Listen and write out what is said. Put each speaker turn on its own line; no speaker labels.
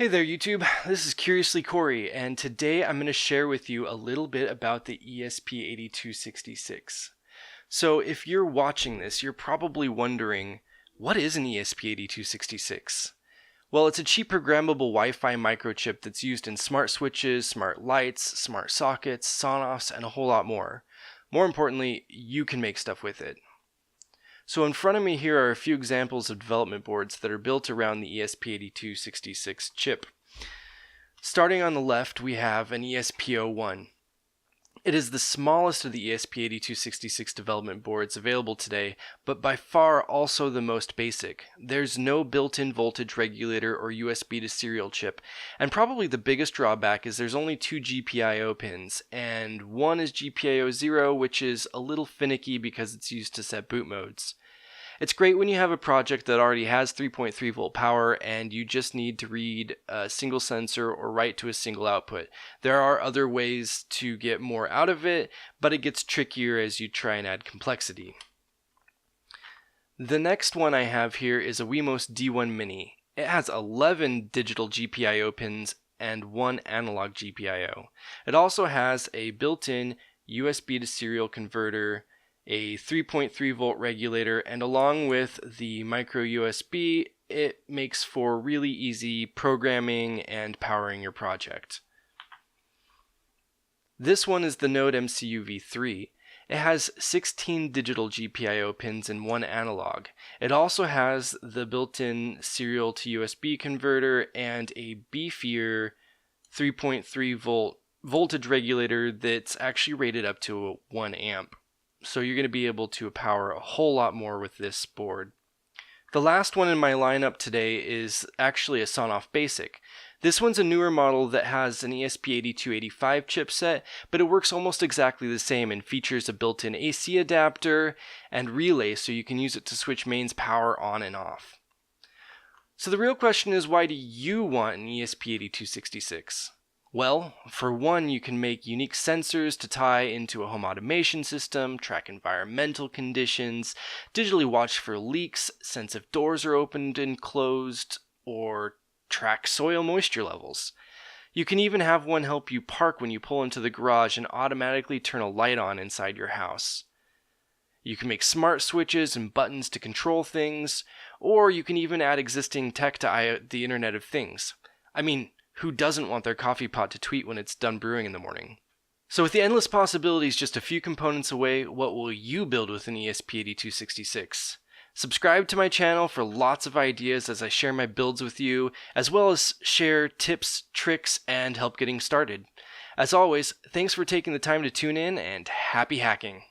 Hey there YouTube, this is Curiously Corey, and today I'm going to share with you a little bit about the ESP8266. So if you're watching this, you're probably wondering, what is an ESP8266? Well, it's a cheap programmable Wi-Fi microchip that's used in smart switches, smart lights, smart sockets, sonoffs, and a whole lot more. More importantly, you can make stuff with it. So in front of me here are a few examples of development boards that are built around the ESP8266 chip. Starting on the left, we have an ESP01. It is the smallest of the ESP8266 development boards available today, but by far also the most basic. There's no built-in voltage regulator or USB to serial chip, and probably the biggest drawback is there's only two GPIO pins, and one is GPIO 0, which is a little finicky because it's used to set boot modes. It's great when you have a project that already has 3.3 volt power and you just need to read a single sensor or write to a single output. There are other ways to get more out of it, but it gets trickier as you try and add complexity. The next one I have here is a Wemos D1 Mini. It has 11 digital GPIO pins and one analog GPIO. It also has a built-in USB to serial converter, a 3.3 volt regulator, and along with the micro USB, it makes for really easy programming and powering your project. This one is the Node Mcu V3. It has 16 digital GPIO pins and one analog. It also has the built-in serial to USB converter and a beefier 3.3 volt voltage regulator that's actually rated up to 1 amp. So you're going to be able to power a whole lot more with this board. The last one in my lineup today is actually a Sonoff Basic. This one's a newer model that has an ESP8285 chipset, but it works almost exactly the same and features a built-in AC adapter and relay so you can use it to switch mains power on and off. So the real question is, why do you want an ESP8266? Well, for one, you can make unique sensors to tie into a home automation system, track environmental conditions, digitally watch for leaks, sense if doors are opened and closed, or track soil moisture levels. You can even have one help you park when you pull into the garage and automatically turn a light on inside your house. You can make smart switches and buttons to control things, or you can even add existing tech to the Internet of Things. I mean, who doesn't want their coffee pot to tweet when it's done brewing in the morning? So with the endless possibilities just a few components away, what will you build with an ESP8266? Subscribe to my channel for lots of ideas as I share my builds with you, as well as share tips, tricks, and help getting started. As always, thanks for taking the time to tune in, and happy hacking!